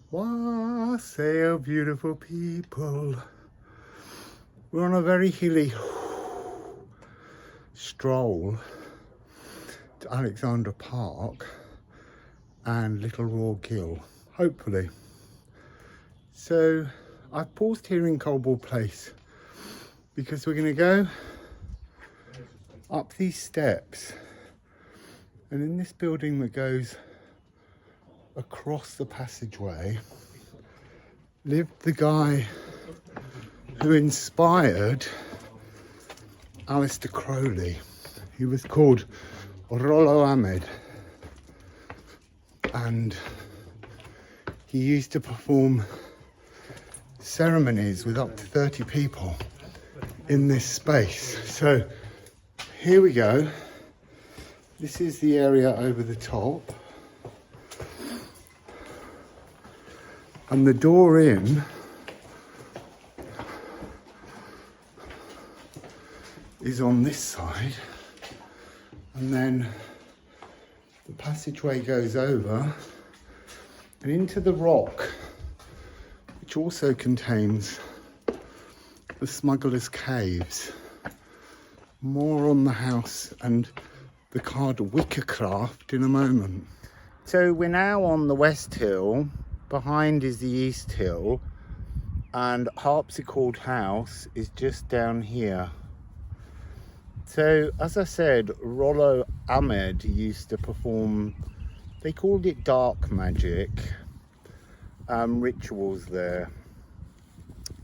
Wassail, beautiful people. We're on a very hilly stroll to Alexandra Park and Little Raw Gill, hopefully. So I've paused here in Coldball Place because we're going to go up these steps, and in this building that goes across the passageway lived the guy who inspired Aleister Crowley. He was called Rollo Ahmed, and he used to perform ceremonies with up to 30 people in this space. So here we go. This is the area over the top, and the door in is on this side, and then the passageway goes over and into the rock, which also contains the Smuggler's Caves. More on the house and the card Wickercraft in a moment. So we're now on the West Hill, behind is the East Hill, and Harpsichord House is just down here. So as I said, Rollo Ahmed used to perform, they called it dark magic, rituals there.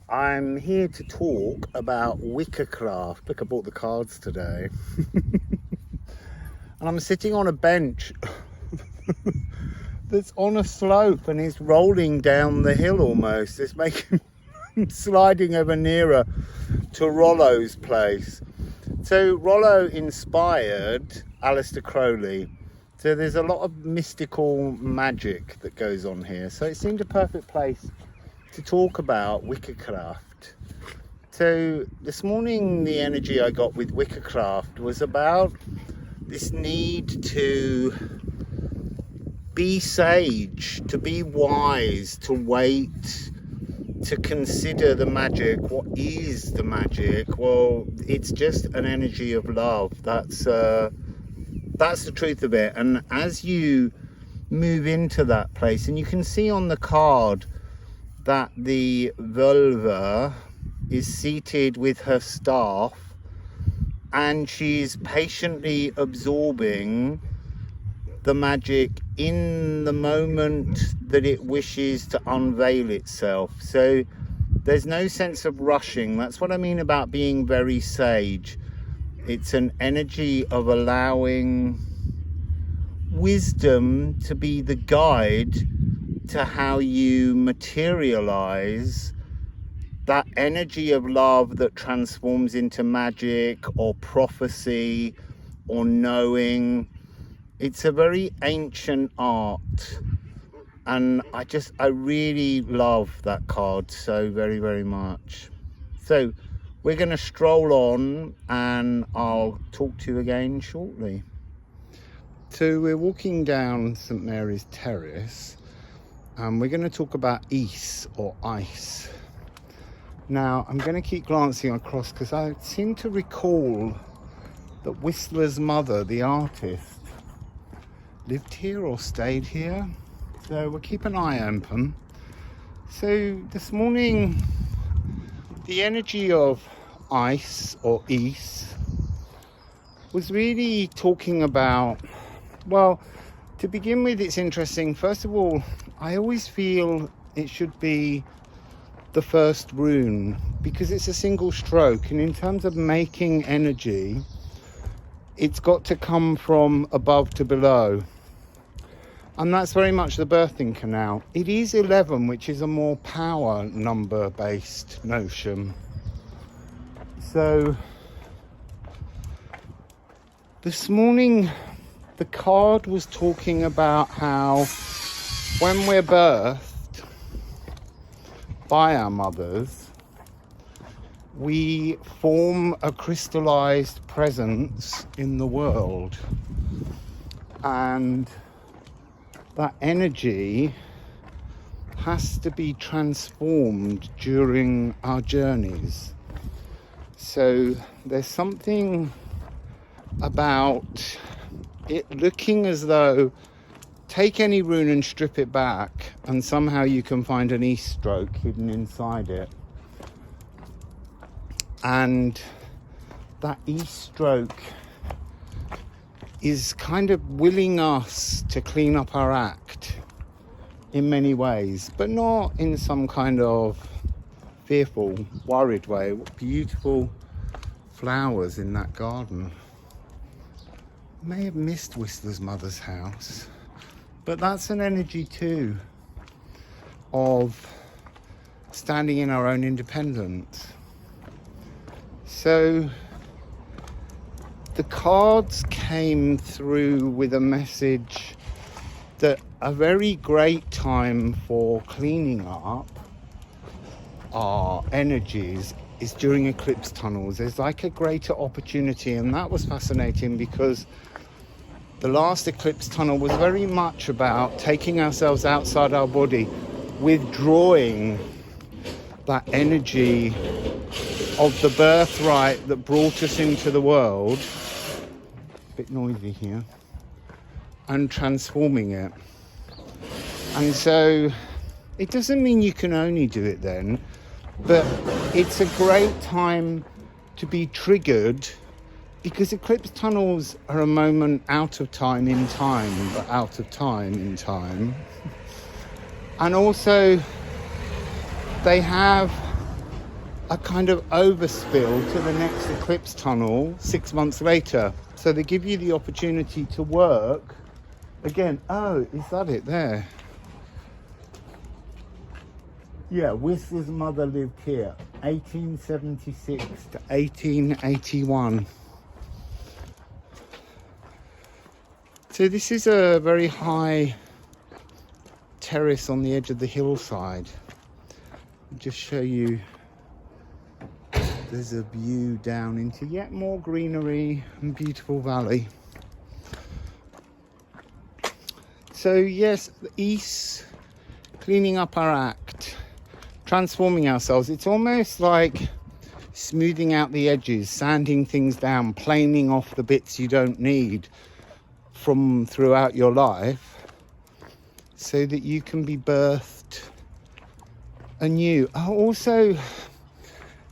I'm here to talk about Wickercraft. Look, I bought the cards today. And I'm sitting on a bench that's on a slope and is rolling down the hill almost. It's making sliding ever nearer to Rollo's place. So Rollo inspired Aleister Crowley. So there's a lot of mystical magic that goes on here. So it seemed a perfect place to talk about Wickercraft. So this morning the energy I got with Wickercraft was about this need to be sage, to be wise, to wait, to consider the magic. What is the magic? Well, it's just an energy of love. That's the truth of it. And as you move into that place, and you can see on the card that the vulva is seated with her staff, and she's patiently absorbing the magic in the moment that it wishes to unveil itself. So there's no sense of rushing. That's what I mean about being very sage. It's an energy of allowing wisdom to be the guide to how you materialize that energy of love that transforms into magic or prophecy or knowing. It's a very ancient art, and I really love that card so very, very much. So we're going to stroll on, and I'll talk to you again shortly. So we're walking down St Mary's Terrace, and we're going to talk about ice or ice. Now I'm going to keep glancing across because I seem to recall that Whistler's mother, the artist, lived here or stayed here, so we'll keep an eye open. So this morning the energy of ice or ice was really talking about, well, to begin with, it's interesting. First of all, I always feel it should be the first rune because it's a single stroke, and in terms of making energy, it's got to come from above to below, and that's very much the birthing canal. It is 11, which is a more power number based notion. So this morning the card was talking about how when we're birthed by our mothers, we form a crystallized presence in the world, and that energy has to be transformed during our journeys. So there's something about it looking as though take any rune and strip it back and somehow you can find an east stroke hidden inside it. And that east stroke is kind of willing us to clean up our act in many ways, but not in some kind of fearful, worried way. What beautiful flowers in that garden. I may have missed Whistler's mother's house, but that's an energy too of standing in our own independence. So the cards came through with a message that a very great time for cleaning up our energies is during eclipse tunnels. There's like a greater opportunity, and that was fascinating because the last eclipse tunnel was very much about taking ourselves outside our body, withdrawing that energy of the birthright that brought us into the world, a bit noisy here, and transforming it. And so it doesn't mean you can only do it then, but it's a great time to be triggered, because eclipse tunnels are a moment out of time in time, but out of time in time. And also they have a kind of overspill to the next eclipse tunnel 6 months later. So they give you the opportunity to work again. Oh, is that it there? Yeah, Whistler's mother lived here, 1876 to 1881. So this is a very high terrace on the edge of the hillside. I'll just show you. There's a view down into yet more greenery and beautiful valley. So yes, the east, cleaning up our act, transforming ourselves. It's almost like smoothing out the edges, sanding things down, planing off the bits you don't need from throughout your life, so that you can be birthed anew. Also,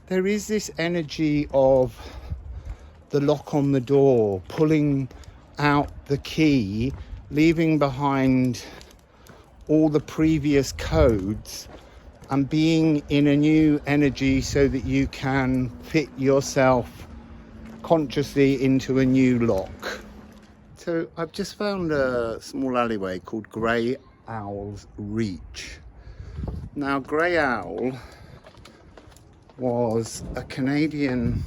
there is this energy of the lock on the door, pulling out the key, leaving behind all the previous codes and being in a new energy so that you can fit yourself consciously into a new lock. So I've just found a small alleyway called Grey Owl's Reach. Now, Grey Owl was a Canadian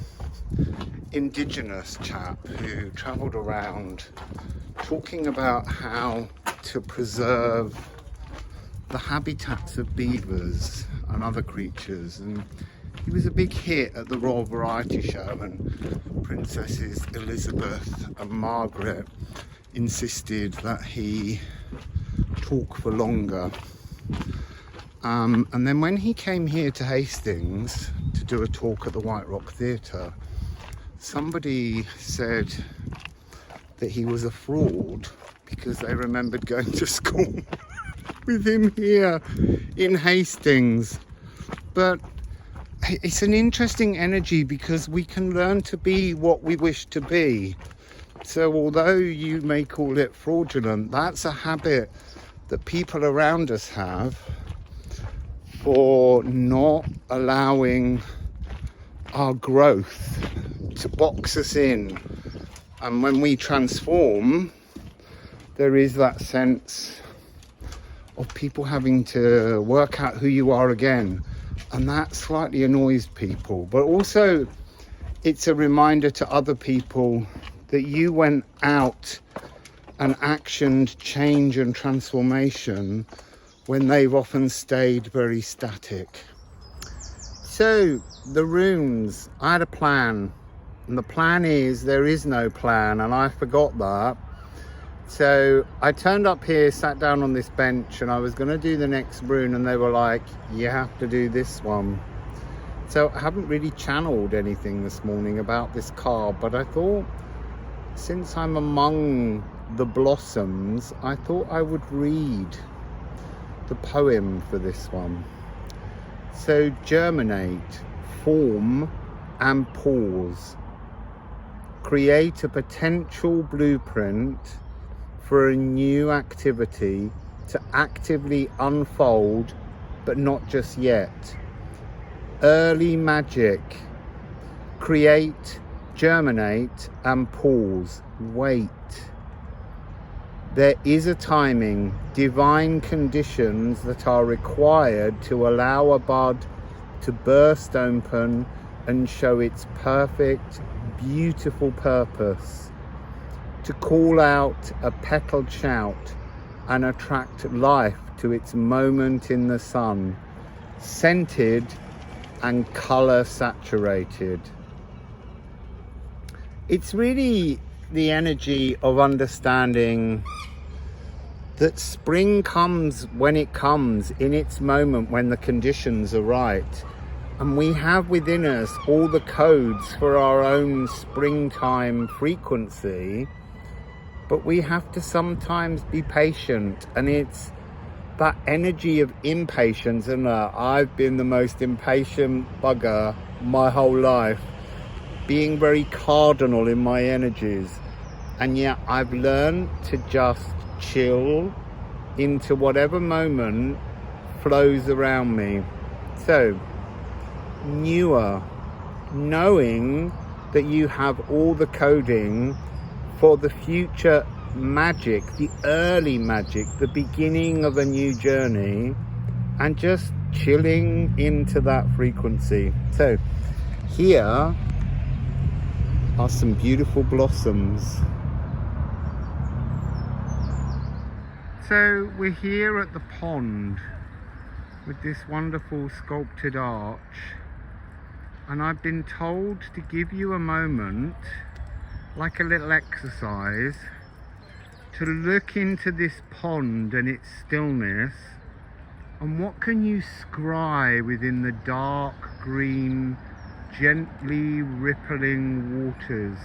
indigenous chap who travelled around talking about how to preserve the habitats of beavers and other creatures, and he was a big hit at the Royal Variety Show, and Princesses Elizabeth and Margaret insisted that he talk for longer. And then when he came here to Hastings to do a talk at the White Rock Theatre, somebody said that he was a fraud because they remembered going to school with him here in Hastings. But it's an interesting energy because we can learn to be what we wish to be. So although you may call it fraudulent, that's a habit that people around us have for not allowing our growth to box us in. And when we transform, there is that sense of people having to work out who you are again, and that slightly annoys people. But also it's a reminder to other people that you went out and actioned change and transformation when they've often stayed very static. So the runes, I had a plan, and the plan is there is no plan, and I forgot that. So I turned up here, sat down on this bench, and I was going to do the next rune, and they were like, you have to do this one. So I haven't really channeled anything this morning about this card, but I thought, since I'm among the blossoms, I thought I would read the poem for this one. So germinate, form and pause. Create a potential blueprint for a new activity to actively unfold, but not just yet. Early magic. Create, germinate and pause. Wait. There is a timing, divine conditions that are required to allow a bud to burst open and show its perfect, beautiful purpose, to call out a petaled shout and attract life to its moment in the sun, scented and colour saturated. It's really the energy of understanding that spring comes when it comes, in its moment, when the conditions are right. And we have within us all the codes for our own springtime frequency, but we have to sometimes be patient. And it's that energy of impatience, and I've been the most impatient bugger my whole life, being very cardinal in my energies. And yet I've learned to just chill into whatever moment flows around me. So, newer, knowing that you have all the coding for the future magic, the early magic, the beginning of a new journey, and just chilling into that frequency. So, here are some beautiful blossoms. So we're here at the pond with this wonderful sculpted arch, and I've been told to give you a moment, like a little exercise, to look into this pond and its stillness, and what can you scry within the dark green, gently rippling waters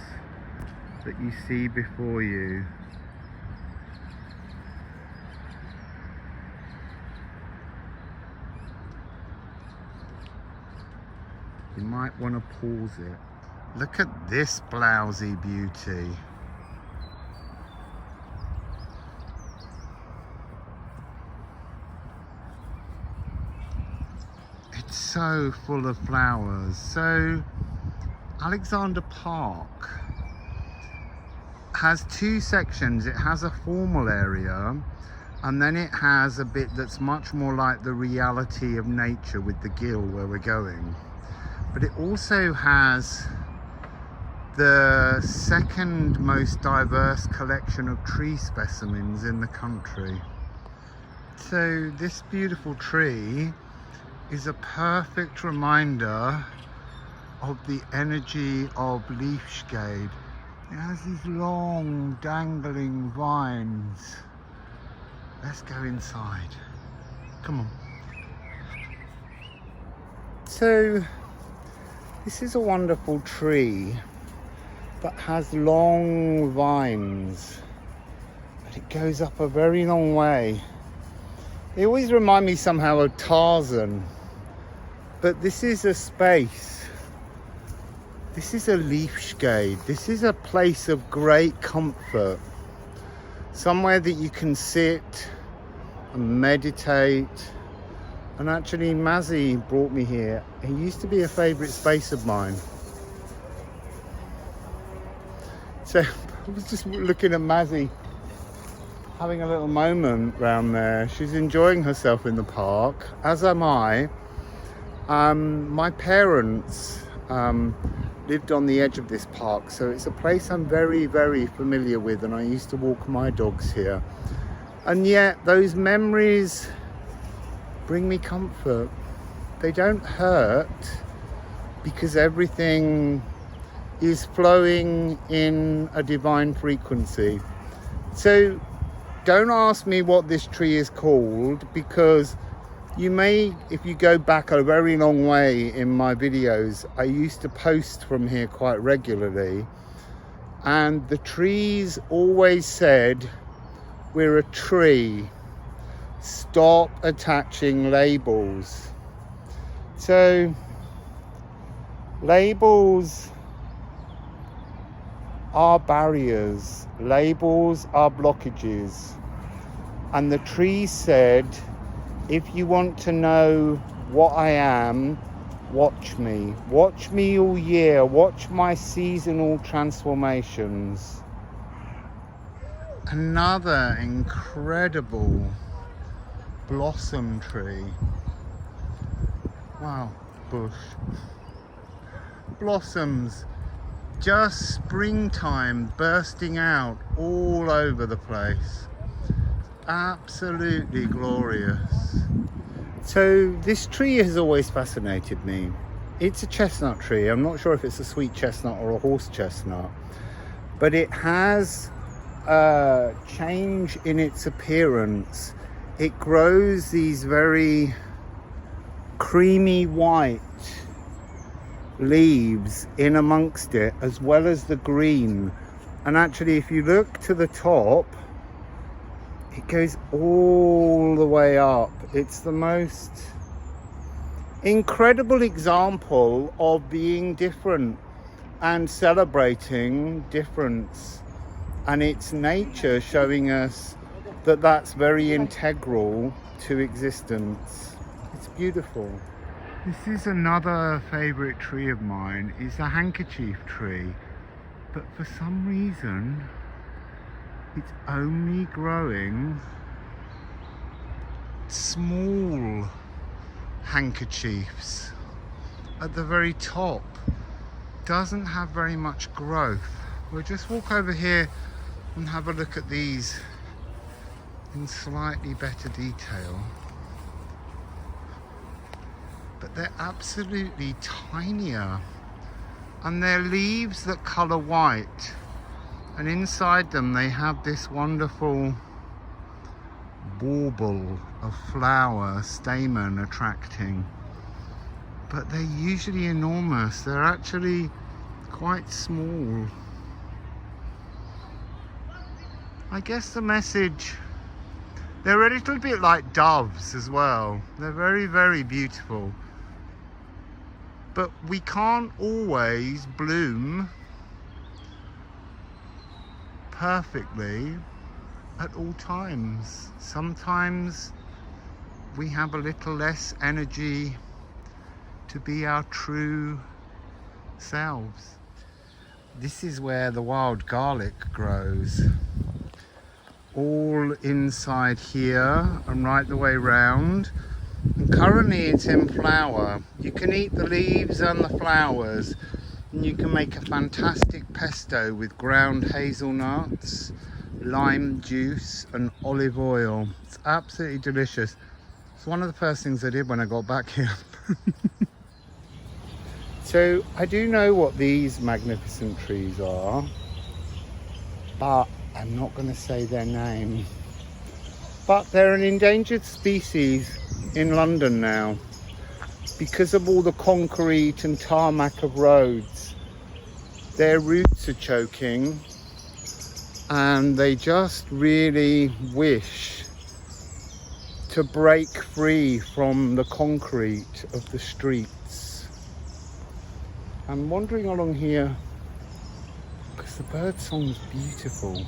that you see before you. You might want to pause it. Look at this blousy beauty. It's so full of flowers. So Alexandra Park has two sections. It has a formal area, and then it has a bit that's much more like the reality of nature with the Gill, where we're going. But it also has the second most diverse collection of tree specimens in the country. So this beautiful tree is a perfect reminder of the energy of leafshade. It has these long dangling vines. Let's go inside. Come on. So this is a wonderful tree that has long vines, but it goes up a very long way. They always remind me somehow of Tarzan, but this is a space. This is a leafshade. This is a place of great comfort. Somewhere that you can sit and meditate. And actually, Mazzy brought me here. He used to be a favourite space of mine. So I was just looking at Mazzy, having a little moment round there. She's enjoying herself in the park, as am I. My parents lived on the edge of this park, so it's a place I'm very, very familiar with, and I used to walk my dogs here. And yet those memories bring me comfort. They don't hurt, because everything is flowing in a divine frequency. So don't ask me what this tree is called, because you may, if you go back a very long way in my videos, I used to post from here quite regularly, and the trees always said, we're a tree, stop attaching labels. So labels are barriers, labels are blockages, and the tree said, if you want to know what I am, watch me all year, watch my seasonal transformations. Another incredible blossom tree. Wow, bush. Blossoms, just springtime bursting out all over the place. Absolutely glorious. So this tree has always fascinated me. It's a chestnut tree. I'm not sure if it's a sweet chestnut or a horse chestnut, but it has a change in its appearance. It grows these very creamy white leaves in amongst it, as well as the green. And actually, if you look to the top, it goes all the way up. It's the most incredible example of being different and celebrating difference, and it's nature showing us that that's very integral to existence. It's beautiful. This is another favorite tree of mine. It's a handkerchief tree, but for some reason it's only growing small handkerchiefs at the very top. Doesn't have very much growth. We'll just walk over here and have a look at these in slightly better detail. But they're absolutely tinier, and they're leaves that colour white, and inside them they have this wonderful bauble of flower stamen attracting, but they're usually enormous. They're actually quite small. I guess the message, they're a little bit like doves as well. They're very, very beautiful, but we can't always bloom perfectly at all times. Sometimes we have a little less energy to be our true selves. This is where the wild garlic grows, all inside here and right the way round, and currently it's in flower. You can eat the leaves and the flowers, and you can make a fantastic pesto with ground hazelnuts, lime juice and olive oil. It's absolutely delicious. It's one of the first things I did when I got back here. So I do know what these magnificent trees are, but I'm not going to say their name. But they're an endangered species in London now, because of all the concrete and tarmac of roads. Their roots are choking, and they just really wish to break free from the concrete of the streets. I'm wandering along here because the bird song's beautiful.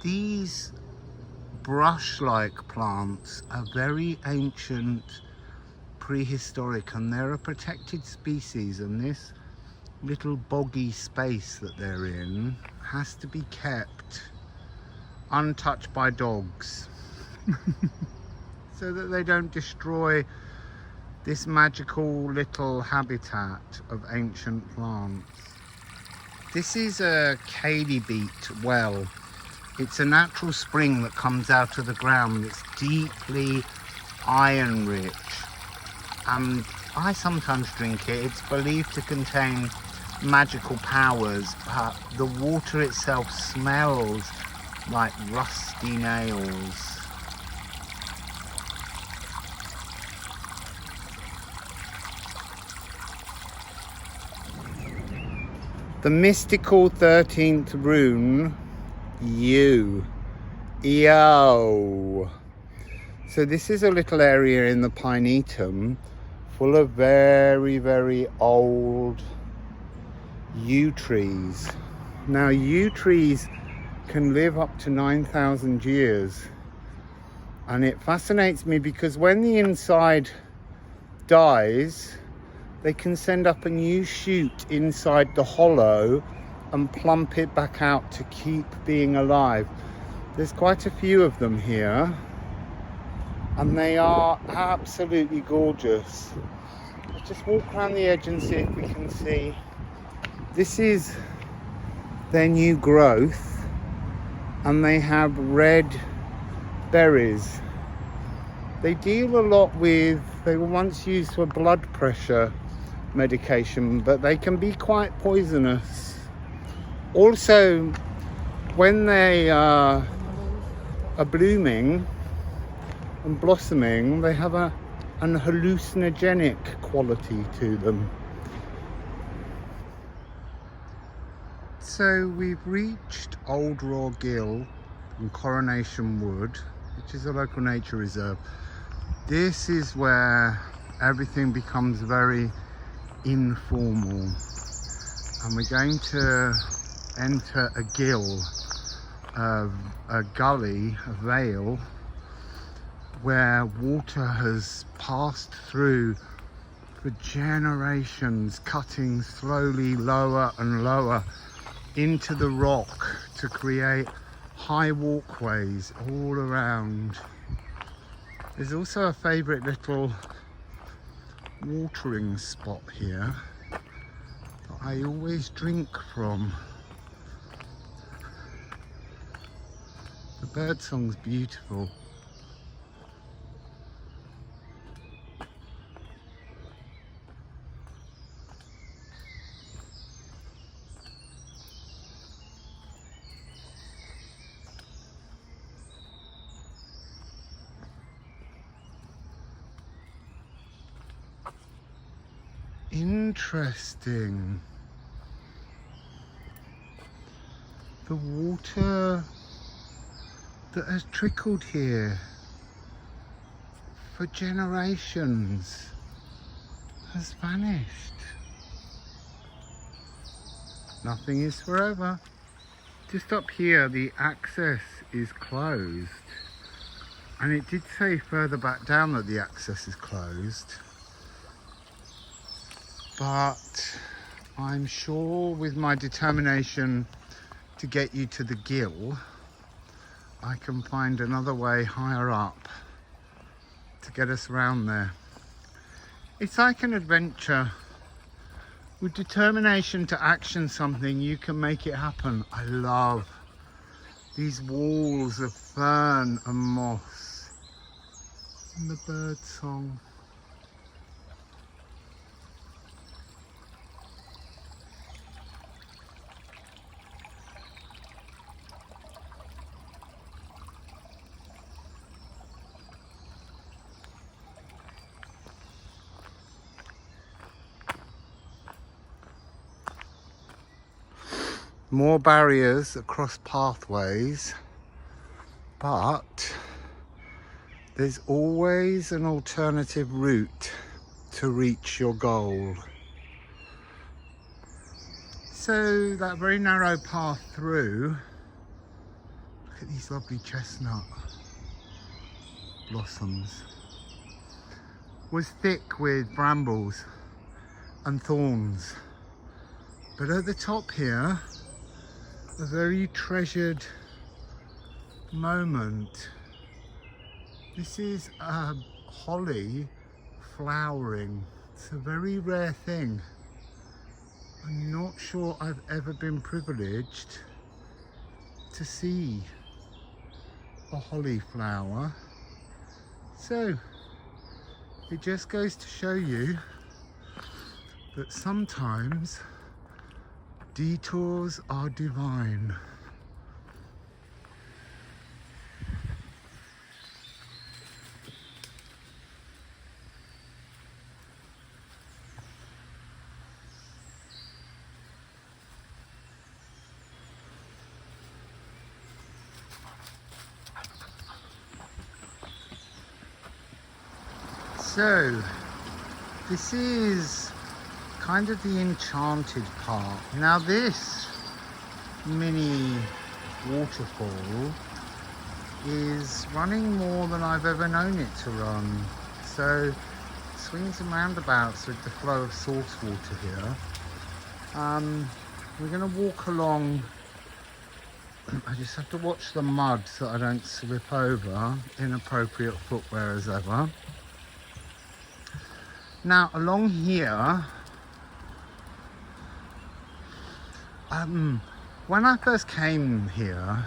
These brush-like plants are very ancient, prehistoric, and they're a protected species, and this little boggy space that they're in has to be kept untouched by dogs so that they don't destroy this magical little habitat of ancient plants. This is a chalybeate well. It's a natural spring that comes out of the ground. It's deeply iron rich, and I sometimes drink it. It's believed to contain magical powers, but the water itself smells like rusty nails. The mystical 13th rune, U. Yo. So this is a little area in the Pinetum full of very, very old yew trees. Now, yew trees can live up to 9,000 years. And it fascinates me because when the inside dies, they can send up a new shoot inside the hollow and plump it back out to keep being alive. There's quite a few of them here, and they are absolutely gorgeous. Let's just walk around the edge and see if we can see. This is their new growth, and they have red berries. They deal a lot with, they were once used for blood pressure medication, but they can be quite poisonous. Also, when they are blooming and blossoming, they have an hallucinogenic quality to them. So we've reached Old Raw Gill and Coronation Wood, which is a local nature reserve. This is where everything becomes very informal, and we're going to enter a gill, a gully, a vale, where water has passed through for generations, cutting slowly lower and lower into the rock to create high walkways all around. There's also a favourite little watering spot here that I always drink from. The birdsong's beautiful. Interesting. The water that has trickled here for generations has vanished. Nothing is forever. Just up here, the access is closed, and it did say further back down that the access is closed. But I'm sure with my determination to get you to the gill, I can find another way higher up to get us around there. It's like an adventure. With determination to action something, you can make it happen. I love these walls of fern and moss and the bird song. More barriers across pathways, but there's always an alternative route to reach your goal. So that very narrow path through, look at these lovely chestnut blossoms, was thick with brambles and thorns, but at the top here, a very treasured moment. This is a holly flowering. It's a very rare thing. I'm not sure I've ever been privileged to see a holly flower. So it just goes to show you that sometimes detours are divine. So this is kind of the enchanted part. Now this mini waterfall is running more than I've ever known it to run. So swings and roundabouts with the flow of source water here. We're going to walk along. I just have to watch the mud so I don't slip over. Inappropriate footwear as ever. Now along here, when I first came here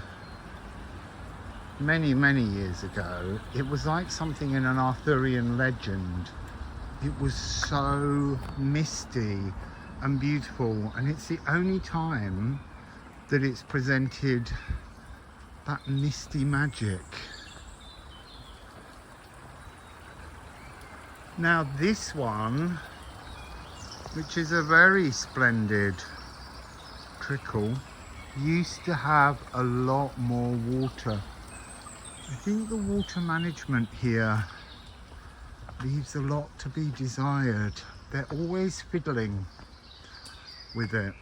many years ago, it was like something in an Arthurian legend. It was so misty and beautiful, and it's the only time that it's presented that misty magic. Now this one, which is a very splendid trickle, used to have a lot more water. I think the water management here leaves a lot to be desired. They're always fiddling with it.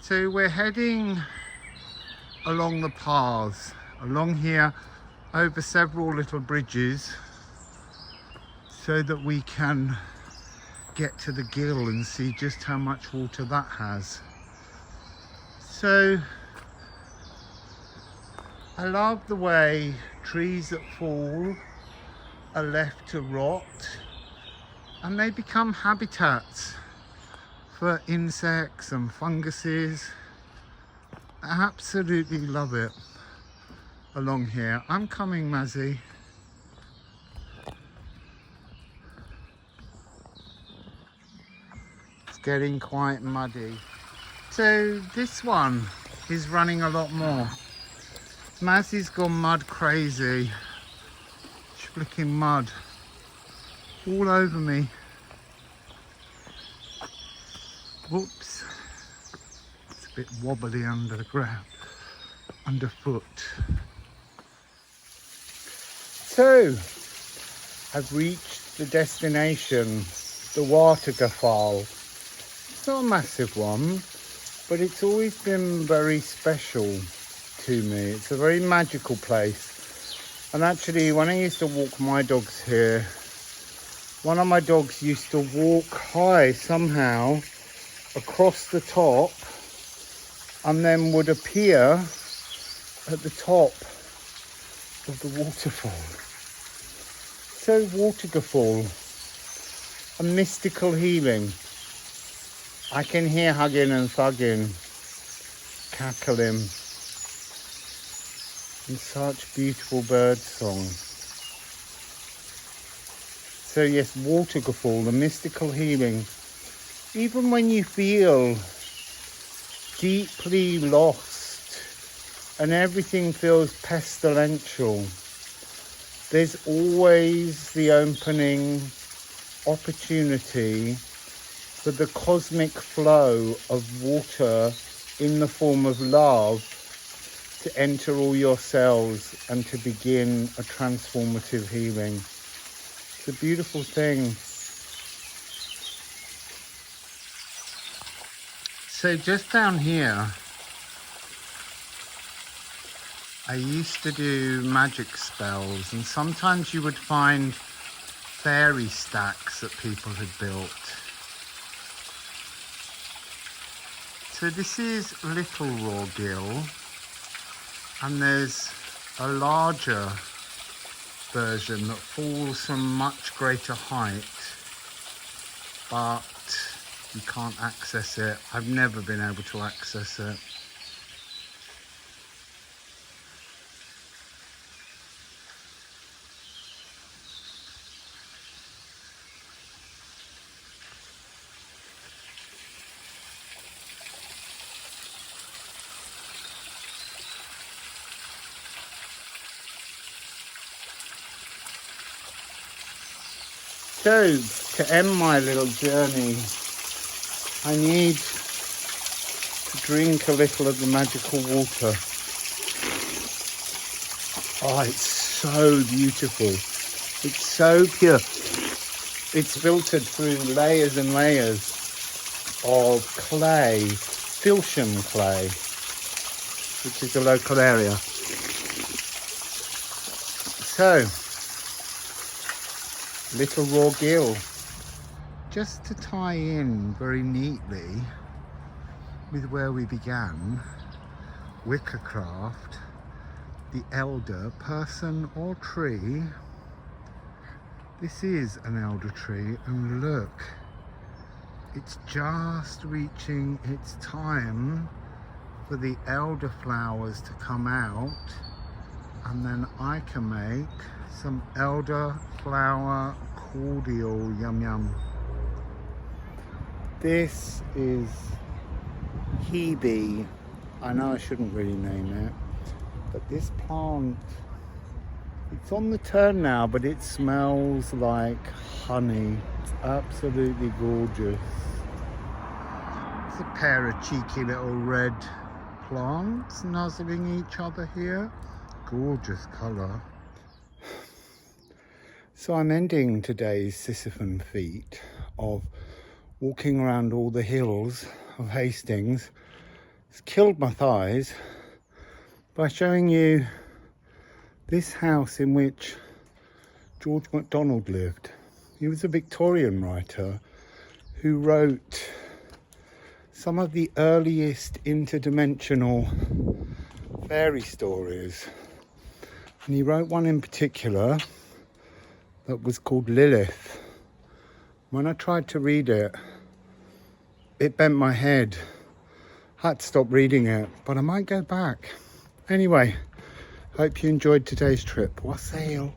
So we're heading along the paths along here, over several little bridges, so that we can get to the Gill and see just how much water that has. So I love the way trees that fall are left to rot and they become habitats for insects and funguses. I absolutely love it along here. I'm coming, Mazzy. It's getting quite muddy. So this one is running a lot more. Mazzy's gone mud crazy. She's flicking mud all over me. Whoops. It's a bit wobbly under the ground, underfoot. So, I've reached the destination, the Wickercraft. It's not a massive one, but it's always been very special to me. It's a very magical place. And actually, when I used to walk my dogs here, one of my dogs used to walk high somehow across the top and then would appear at the top of the waterfall. So Wickercraft, a mystical healing. I can hear hugging and thugging, cackling, and such beautiful bird song. So yes, Wickercraft, the mystical healing. Even when you feel deeply lost and everything feels pestilential, there's always the opening opportunity for the cosmic flow of water in the form of love to enter all your cells and to begin a transformative healing. It's a beautiful thing. So just down here, I used to do magic spells, and sometimes you would find fairy stacks that people had built. So this is Little Raw Gill, and there's a larger version that falls from much greater height, but you can't access it. I've never been able to access it. So, to end my little journey, I need to drink a little of the magical water. Oh, it's so beautiful. It's so pure. It's filtered through layers and layers of clay, Filsham clay, which is a local area. So, Little Raw Gill, just to tie in very neatly with where we began. Wickercraft, the elder, person or tree. This is an elder tree, and look, it's just reaching its time for the elder flowers to come out, and then I can make some elder flower cordial. Yum yum. This is Hebe. I know I shouldn't really name it, but this plant, it's on the turn now, but it smells like honey. It's absolutely gorgeous. It's a pair of cheeky little red plants nuzzling each other here. Gorgeous colour. So I'm ending today's Sisyphean feat of walking around all the hills of Hastings. It's killed my thighs by showing you this house in which George MacDonald lived. He was a Victorian writer who wrote some of the earliest interdimensional fairy stories. And he wrote one in particular that was called Lilith. When I tried to read it, it bent my head. I had to stop reading it, but I might go back. Anyway, hope you enjoyed today's trip. Wassail.